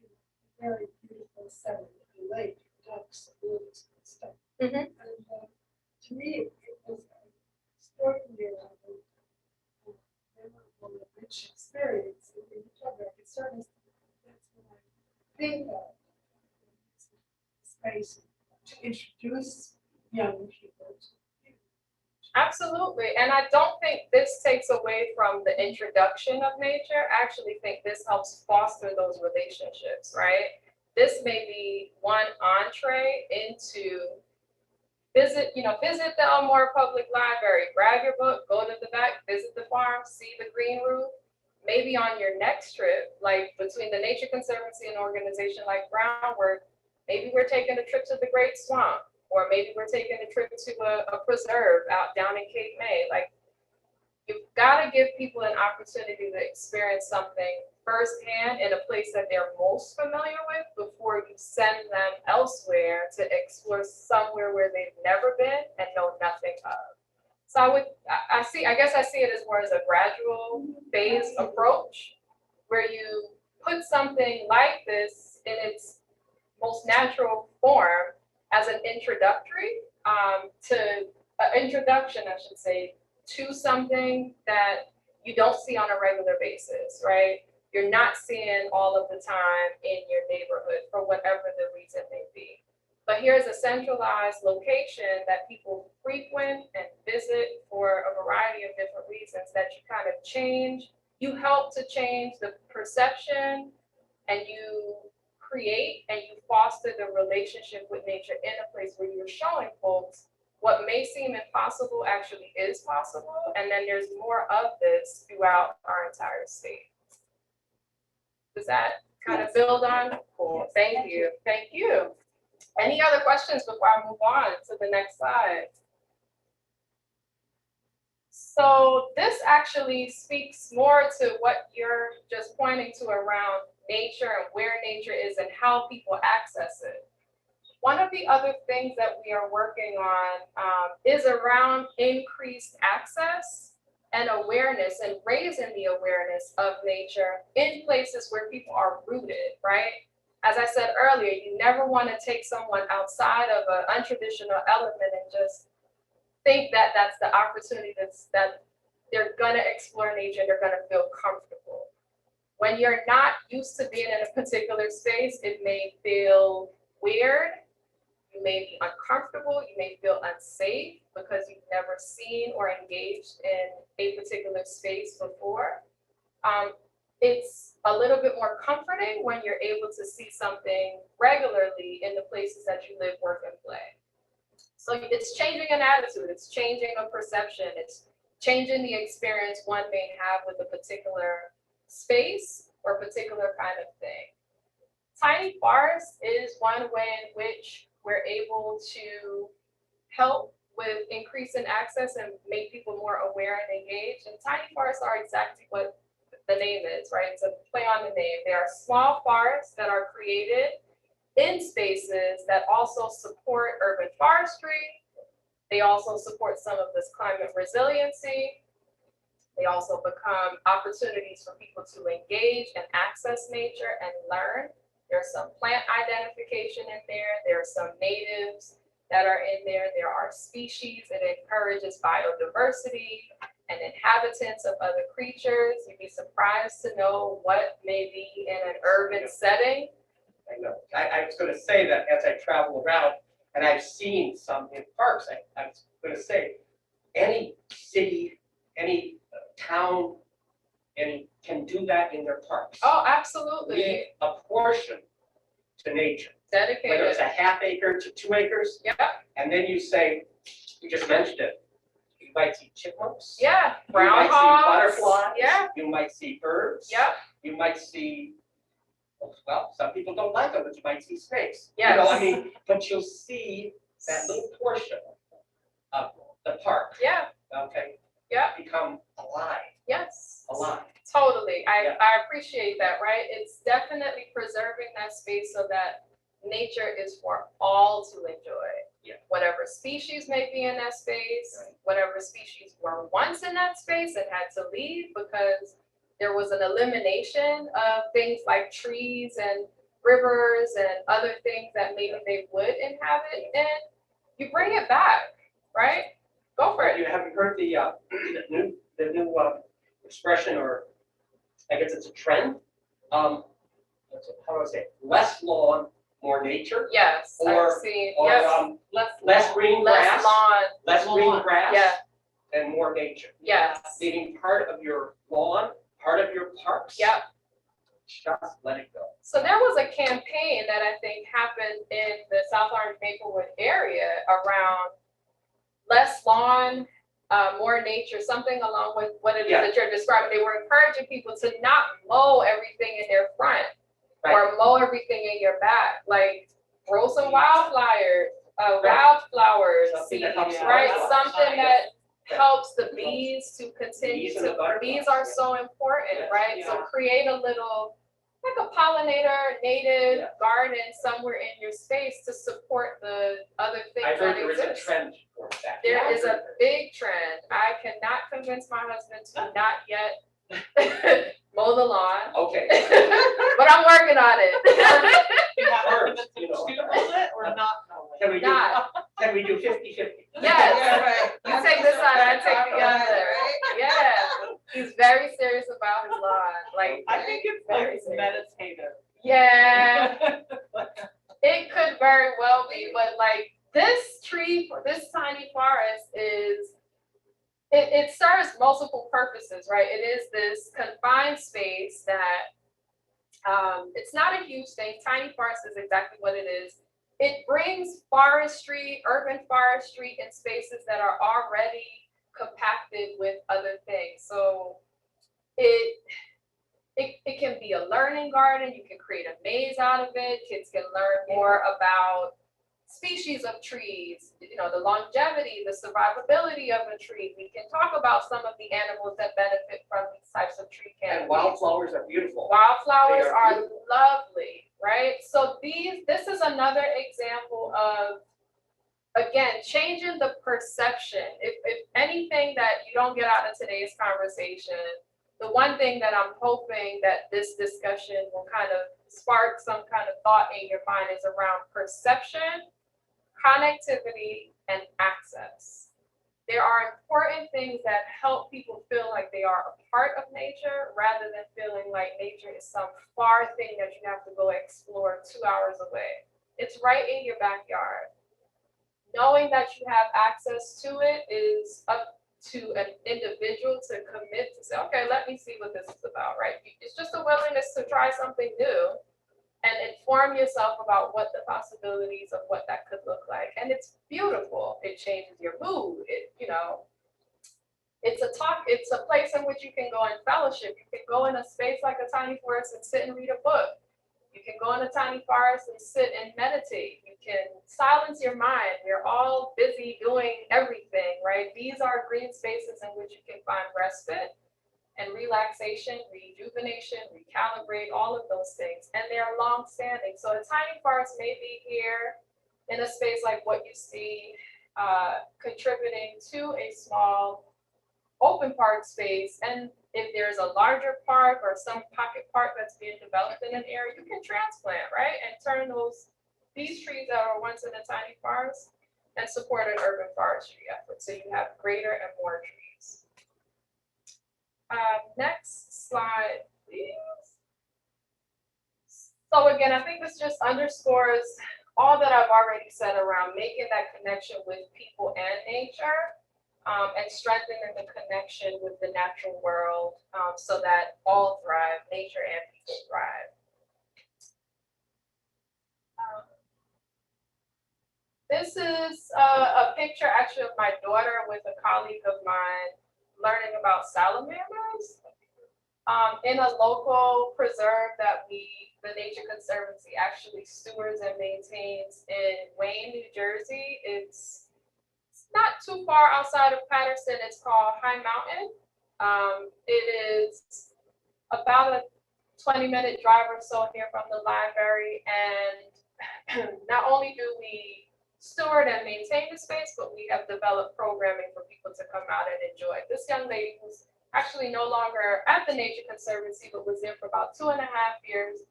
Speaker 5: a very beautiful setting, the lake, ducks, woods, and stuff.
Speaker 2: Mhm.
Speaker 5: And to me, it was an extraordinary, memorable, rich experience. And in Groundwork, it certainly, that's what I think of space to introduce young people to.
Speaker 2: Absolutely, and I don't think this takes away from the introduction of nature. I actually think this helps foster those relationships, right? This may be one entree into visit the Elmore Public Library, grab your book, go to the back, visit the farm, see the green roof. Maybe on your next trip, like between the Nature Conservancy and an organization like Groundwork, maybe we're taking a trip to the Great Swamp. Or maybe we're taking a trip to a preserve out down in Cape May. Like, you've got to give people an opportunity to experience something firsthand in a place that they're most familiar with before you send them elsewhere to explore somewhere where they've never been and know nothing of. So I guess I see it as more as a gradual phased approach where you put something like this in its most natural form as an introduction, I should say, to something that you don't see on a regular basis, right? You're not seeing all of the time in your neighborhood for whatever the reason may be. But here's a centralized location that people frequent and visit for a variety of different reasons that you kind of change. You help to change the perception and you create and you foster the relationship with nature in a place where you're showing folks what may seem impossible actually is possible. And then there's more of this throughout our entire state. Does that kind of build on? Cool.
Speaker 5: Yes,
Speaker 2: Thank you. Thank you. Any other questions before I move on to the next slide? So this actually speaks more to what you're just pointing to around nature and where nature is and how people access it. One of the other things that we are working on is around increased access and awareness and raising the awareness of nature in places where people are rooted, right? As I said earlier, you never want to take someone outside of an untraditional element and just think that that's the opportunity that they're gonna explore nature and they're gonna feel comfortable. When you're not used to being in a particular space, it may feel weird, you may be uncomfortable, you may feel unsafe because you've never seen or engaged in a particular space before. It's a little bit more comforting when you're able to see something regularly in the places that you live, work, and play. So it's changing an attitude, it's changing a perception, it's changing the experience one may have with a particular space or particular kind of thing. Tiny forests is one way in which we're able to help with increasing access and make people more aware and engaged. And tiny forests are exactly what the name is, right? It's a play on the name. They are small forests that are created in spaces that also support urban forestry. They also support some of this climate resiliency. They also become opportunities for people to engage and access nature and learn. There's some plant identification in there. There are some natives that are in there. There are species. It encourages biodiversity and inhabitants of other creatures. You'd be surprised to know what may be in an urban setting.
Speaker 3: I know. I was going to say that as I travel around, and I've seen some in parks. I was going to say, any city, any town, can do that in their parks.
Speaker 2: Oh, absolutely.
Speaker 3: Leave a portion to nature, whether
Speaker 2: Dedicated.
Speaker 3: it's a half acre to 2 acres.
Speaker 2: Yeah,
Speaker 3: And then you say, you just mentioned it, you might see chipmunks.
Speaker 2: yeah.
Speaker 3: You might see
Speaker 2: Groundhogs.
Speaker 3: butterflies.
Speaker 2: Yeah,
Speaker 3: You might see birds.
Speaker 2: yeah.
Speaker 3: You might see, well, some people don't like them, but you might see snakes. You
Speaker 2: Yes.
Speaker 3: know, I mean, but you'll see that little portion of the park,
Speaker 2: Yeah,
Speaker 3: okay,
Speaker 2: yeah,
Speaker 3: become alive,
Speaker 2: yes.
Speaker 3: alive.
Speaker 2: Totally.
Speaker 3: Yeah.
Speaker 2: I appreciate that, right? It's definitely preserving that space so that nature is for all to enjoy.
Speaker 3: Yeah.
Speaker 2: Whatever species may be in that space,
Speaker 3: Right.
Speaker 2: whatever species were once in that space and had to leave because there was an elimination of things like trees and rivers and other things that maybe they would inhabit, and you bring it back, right? Go for it.
Speaker 3: You haven't heard the new expression, or I guess it's a trend. How do I say it? Less lawn, more nature,
Speaker 2: Yes,
Speaker 3: Or-
Speaker 2: I've seen,
Speaker 3: or
Speaker 2: yes,
Speaker 3: less green
Speaker 2: less
Speaker 3: grass,
Speaker 2: lawn,
Speaker 3: less green grass,
Speaker 2: yeah,
Speaker 3: and more nature.
Speaker 2: yes,
Speaker 3: Leaving part of your lawn, part of your parks.
Speaker 2: yep.
Speaker 3: Just let it go.
Speaker 2: So there was a campaign that I think happened in the South Orange Maplewood area around less lawn, more nature, something along with what it is
Speaker 3: Yeah.
Speaker 2: that you're describing. They were encouraging people to not mow everything in their front
Speaker 3: Right.
Speaker 2: or mow everything in your back, like grow some wildflowers,
Speaker 3: Right.
Speaker 2: wildflowers,
Speaker 3: Something that helps the
Speaker 2: right?
Speaker 3: butterflies.
Speaker 2: Something that
Speaker 3: Yeah.
Speaker 2: helps the bees to continue
Speaker 3: Bees and the
Speaker 2: to,
Speaker 3: butterflies,
Speaker 2: bees are
Speaker 3: yeah.
Speaker 2: so important,
Speaker 3: Yes,
Speaker 2: right? So
Speaker 4: yeah.
Speaker 2: create a little, like a pollinator native
Speaker 3: Yeah.
Speaker 2: garden somewhere in your space to support the other
Speaker 3: I
Speaker 2: things
Speaker 3: heard
Speaker 2: that
Speaker 3: there is a
Speaker 2: exist.
Speaker 3: trend for that.
Speaker 2: There is a big trend. I cannot convince my husband to not yet mow the lawn,
Speaker 3: Okay.
Speaker 2: but I'm working on it.
Speaker 4: You have
Speaker 3: First,
Speaker 4: to
Speaker 3: you know.
Speaker 4: mow it or not mow it?
Speaker 3: Can we do,
Speaker 2: Not.
Speaker 3: can we do 50-50?
Speaker 2: Yes.
Speaker 5: Yeah, right.
Speaker 2: You take this side, I take the
Speaker 5: Right,
Speaker 2: other.
Speaker 5: right.
Speaker 2: Yeah. He's very serious about his lawn. Like,
Speaker 4: I think it's
Speaker 2: very
Speaker 4: like
Speaker 2: serious.
Speaker 4: meditative.
Speaker 2: Yeah. It could very well be, but like this tree, this tiny forest is, it serves multiple purposes, right? It is this confined space that, it's not a huge thing. Tiny forest is exactly what it is. It brings forestry, urban forestry in spaces that are already compacted with other things. So it can be a learning garden. You can create a maze out of it. Kids can learn more about species of trees, the longevity, the survivability of a tree. We can talk about some of the animals that benefit from these types of tree
Speaker 3: And
Speaker 2: canopies.
Speaker 3: wildflowers are beautiful.
Speaker 2: Wildflowers
Speaker 3: They are
Speaker 2: are lovely, right? So this is another example of, again, changing the perception. If anything that you don't get out of today's conversation, the one thing that I'm hoping that this discussion will kind of spark some kind of thought in your mind is around perception, connectivity, and access. There are important things that help people feel like they are a part of nature rather than feeling like nature is some far thing that you have to go explore 2 hours away. It's right in your backyard. Knowing that you have access to it is up to an individual to commit to say, okay, let me see what this is about, right? It's just a willingness to try something new and inform yourself about what the possibilities of what that could look like. And it's beautiful. It changes your mood. It's a place in which you can go in fellowship. You can go in a space like a tiny forest and sit and read a book. You can go in a tiny forest and sit and meditate. You can silence your mind. We're all busy doing everything, right? These are green spaces in which you can find respite and relaxation, rejuvenation, recalibrate, all of those things. And they're long-standing. So a tiny forest may be here in a space like what you see, contributing to a small open park space. And if there's a larger park or some pocket park that's being developed in an area, you can transplant, right? And turn these trees that are once in a tiny forest and support an urban forestry effort. So you have greater and more trees. Next slide, please. So again, I think this just underscores all that I've already said around making that connection with people and nature. And strengthening the connection with the natural world so that all thrive, nature and people thrive. This is a picture actually of my daughter with a colleague of mine learning about salamanders in a local preserve that the Nature Conservancy actually stewards and maintains in Wayne, New Jersey. It's not too far outside of Patterson. It's called High Mountain. It is about a 20-minute drive or so here from the library. And not only do we steward and maintain the space, but we have developed programming for people to come out and enjoy. This young lady was actually no longer at the Nature Conservancy, but was there for about 2.5 years.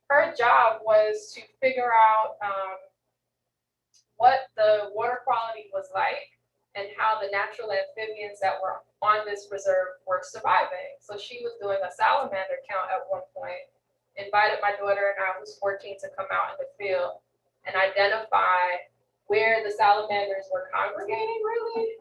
Speaker 2: Her job was to figure out what the water quality was like and how the natural amphibians that were on this reserve were surviving. So she was doing a salamander count at one point, invited my daughter and I, who's 14, to come out in the field and identify where the salamanders were congregating, really,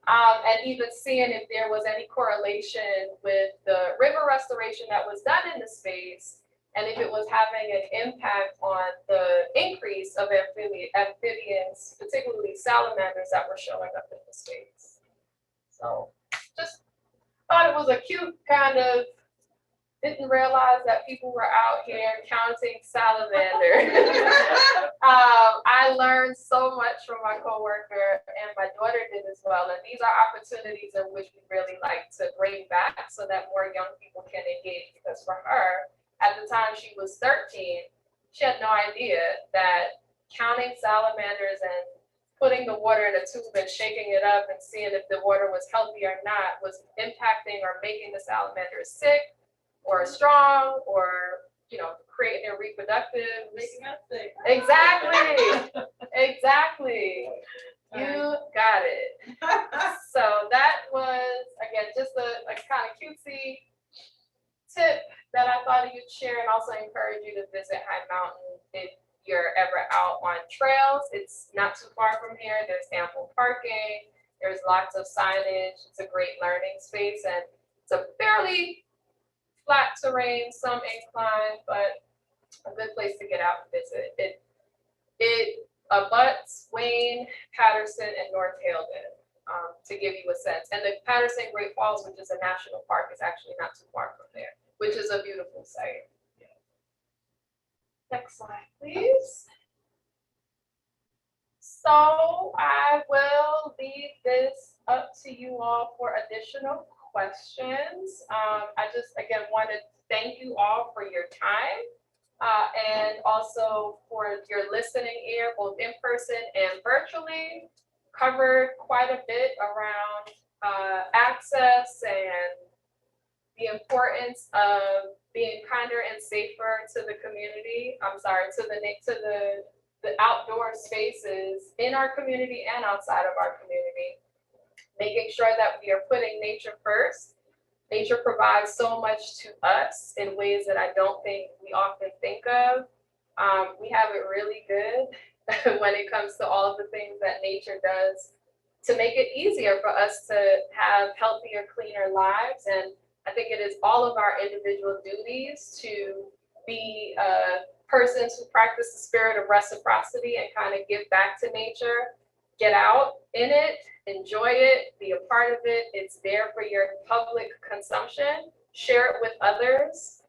Speaker 2: and even seeing if there was any correlation with the river restoration that was done in the space, and if it was having an impact on the increase of amphibians, particularly salamanders, that were showing up in the space. So just thought it was a cute kind of, didn't realize that people were out here counting salamanders. I learned so much from my coworker, and my daughter did as well. And these are opportunities in which we really like to bring back so that more young people can engage, because for her, at the time she was 13, she had no idea that counting salamanders and putting the water in a tube and shaking it up and seeing if the water was healthy or not was impacting or making the salamanders sick or strong, or creating their reproductive.
Speaker 5: Making us sick.
Speaker 2: Exactly. Exactly. You got it. So that was, again, just a kind of cutesy tip that I thought you'd share, and also encourage you to visit High Mountain if you're ever out on trails. It's not too far from here. There's ample parking. There's lots of signage. It's a great learning space, and it's a fairly flat terrain, some incline, but a good place to get out and visit. It abuts Wayne, Patterson, and North Haledon, to give you a sense. And the Patterson Great Falls, which is a national park, is actually not too far from there, which is a beautiful site. Next slide, please. So I will leave this up to you all for additional questions. I just, again, want to thank you all for your time and also for your listening ear, both in person and virtually. Covered quite a bit around access and the importance of being kinder and safer to the community. I'm sorry, to the outdoor spaces in our community and outside of our community. Making sure that we are putting nature first. Nature provides so much to us in ways that I don't think we often think of. We have it really good when it comes to all of the things that nature does to make it easier for us to have healthier, cleaner lives. And I think it is all of our individual duties to be persons who practice the spirit of reciprocity and kind of give back to nature, get out in it, enjoy it, be a part of it. It's there for your public consumption. Share it with others,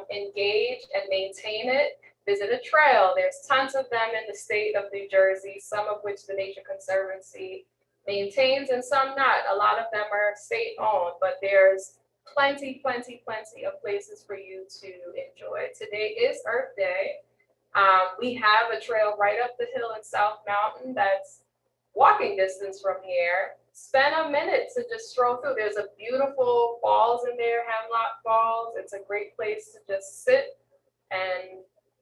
Speaker 2: engage and maintain it. Visit a trail. There's tons of them in the state of New Jersey, some of which the Nature Conservancy maintains and some not. A lot of them are state-owned, but there's plenty of places for you to enjoy. Today is Earth Day. We have a trail right up the hill in South Mountain that's walking distance from here. Spend a minute to just stroll through. There's a beautiful falls in there, Hemlock Falls. It's a great place to just sit and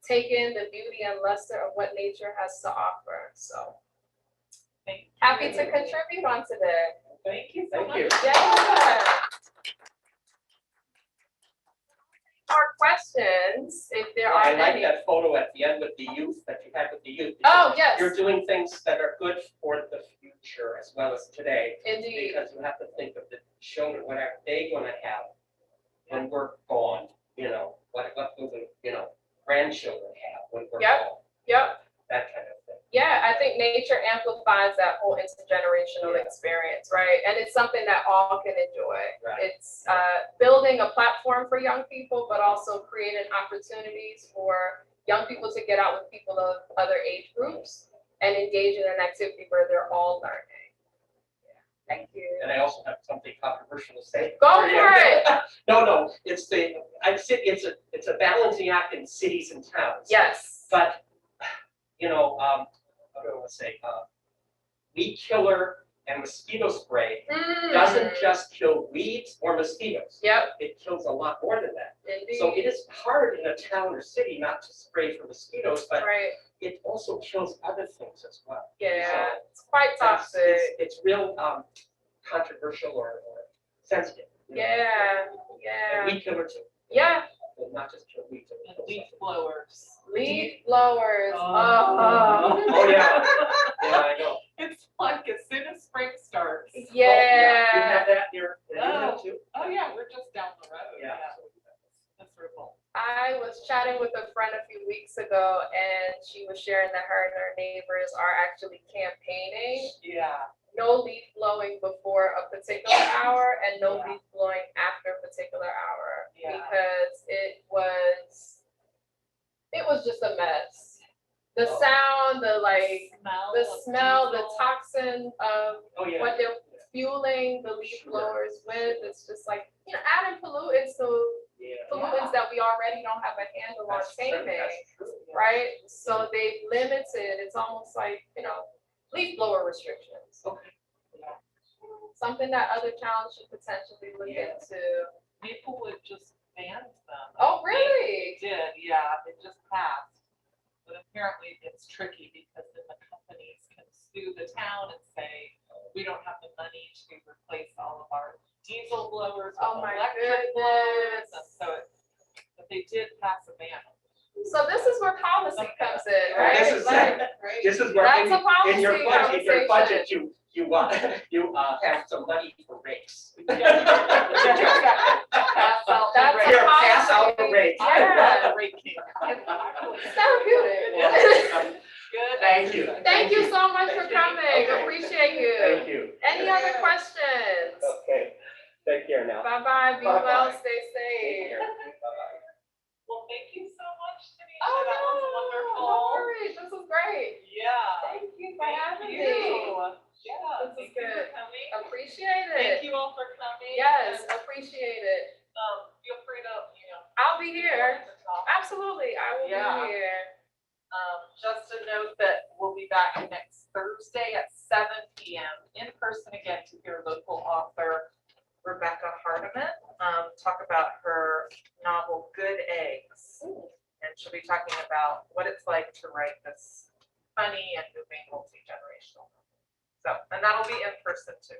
Speaker 2: take in the beauty and luster of what nature has to offer. So happy to contribute on today.
Speaker 3: Thank you so much.
Speaker 2: Yeah. More questions, if there are
Speaker 3: I like
Speaker 2: any.
Speaker 3: that photo at the end with the youth that you had with the youth.
Speaker 2: Oh, yes,
Speaker 3: You're doing things that are good for the future as well as today,
Speaker 2: indeed.
Speaker 3: because you have to think of the children, what are they gonna have when we're gone? You know, what will the, grandchildren have when we're
Speaker 2: Yep.
Speaker 3: gone?
Speaker 2: Yep.
Speaker 3: That kind of thing.
Speaker 2: Yeah, I think nature amplifies that whole intergenerational experience, right? And it's something that all can enjoy.
Speaker 3: Right.
Speaker 2: It's building a platform for young people, but also creating opportunities for young people to get out with people of other age groups and engage in an activity where they're all learning. Thank you.
Speaker 3: And I also have something controversial to say.
Speaker 2: Go for it.
Speaker 3: No, it's a balancing act in cities and towns.
Speaker 2: Yes.
Speaker 3: But, how do I want to say, weed killer and mosquito spray doesn't just kill weeds or mosquitoes.
Speaker 2: Yep.
Speaker 3: It kills a lot more than that.
Speaker 2: Indeed.
Speaker 3: So it is hard in a town or city not to spray for mosquitoes, but
Speaker 2: Right.
Speaker 3: it also kills other things as well.
Speaker 2: Yeah.
Speaker 3: So
Speaker 2: It's quite toxic.
Speaker 3: it's real controversial or sensitive.
Speaker 2: Yeah.
Speaker 3: And
Speaker 2: Yeah.
Speaker 3: weed killer too.
Speaker 2: Yeah.
Speaker 3: But not just kill weeds.
Speaker 4: And leaf blowers.
Speaker 2: Leaf blowers.
Speaker 4: Oh.
Speaker 3: Oh, yeah. Yeah, I know.
Speaker 4: It's like as soon as spring starts.
Speaker 3: Oh, You
Speaker 2: Yeah.
Speaker 3: have that here. You have too?
Speaker 4: Oh, yeah, we're just down the road.
Speaker 3: Yeah.
Speaker 4: Miserable.
Speaker 2: I was chatting with a friend a few weeks ago and she was sharing that her and her neighbors are actually campaigning.
Speaker 4: Yeah.
Speaker 2: No leaf blowing before a particular hour and no
Speaker 4: Yeah.
Speaker 2: leaf blowing after a particular hour.
Speaker 4: Yeah.
Speaker 2: Because it was just a mess. The
Speaker 3: Oh.
Speaker 2: sound, the
Speaker 4: Smell.
Speaker 2: smell, the
Speaker 4: diesel.
Speaker 2: toxin of
Speaker 3: Oh, yeah.
Speaker 2: what they're fueling the leaf
Speaker 3: Sure.
Speaker 2: blowers with. It's just like, adding pollutants to
Speaker 3: Yeah.
Speaker 2: pollutants that we already don't have a handle on
Speaker 3: That's true,
Speaker 2: taming,
Speaker 3: that's true.
Speaker 2: right? So they've limited, it's almost like, leaf blower restrictions.
Speaker 3: Okay.
Speaker 2: Something that other towns should potentially look
Speaker 3: Yeah.
Speaker 2: into.
Speaker 4: Maplewood just banned them.
Speaker 2: Oh, really?
Speaker 4: They did, yeah, it just passed. But apparently it's tricky because then the companies can sue the town and say, we don't have the money to replace all of our diesel blowers
Speaker 2: Oh,
Speaker 4: with
Speaker 2: my
Speaker 4: electric blowers.
Speaker 2: goodness.
Speaker 4: And so but they did pass a ban.
Speaker 2: So this is where policy comes in, right?
Speaker 3: This is, this is where
Speaker 2: That's a
Speaker 3: in your
Speaker 2: policy
Speaker 3: budget, you have some money for rates.
Speaker 4: Pass out the
Speaker 2: That's a
Speaker 4: rate.
Speaker 3: Here, pass out the
Speaker 2: policy.
Speaker 3: rates.
Speaker 4: I
Speaker 2: Yeah.
Speaker 4: love the rate case.
Speaker 2: It's therapeutic.
Speaker 4: Good.
Speaker 3: Thank you.
Speaker 2: Thank you so much for
Speaker 3: Thank you.
Speaker 2: coming.
Speaker 3: Okay.
Speaker 2: Appreciate you.
Speaker 3: Thank you.
Speaker 2: Any other questions?
Speaker 3: Okay, take care now.
Speaker 2: Bye-bye. Be
Speaker 3: Bye-bye.
Speaker 2: well. Stay
Speaker 3: Take
Speaker 2: safe.
Speaker 3: care. Bye-bye.
Speaker 4: Well, thank you so much, Tanisha.
Speaker 2: Oh,
Speaker 4: That was
Speaker 2: no,
Speaker 4: wonderful.
Speaker 2: no worries. This was great.
Speaker 4: Yeah.
Speaker 2: Thank you for having appreciate
Speaker 1: Thank
Speaker 2: it.
Speaker 1: you all for coming.
Speaker 2: Yes,
Speaker 1: and,
Speaker 2: appreciate it.
Speaker 1: Feel free to,
Speaker 2: I'll be here.
Speaker 1: to talk.
Speaker 2: Absolutely, I will
Speaker 1: Yeah.
Speaker 2: be here.
Speaker 1: Just a note that we'll be back next Thursday at 7 p.m. in person again to hear local author Rebecca Hardiman talk about her novel Good Eggs. And she'll be talking about what it's like to write this funny and moving multi-generational novel. So, and that'll be in person too.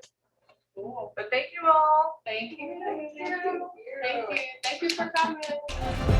Speaker 4: Cool.
Speaker 1: But thank you all.
Speaker 4: Thank you.
Speaker 5: Thank you.
Speaker 4: Thank you. Thank you for coming.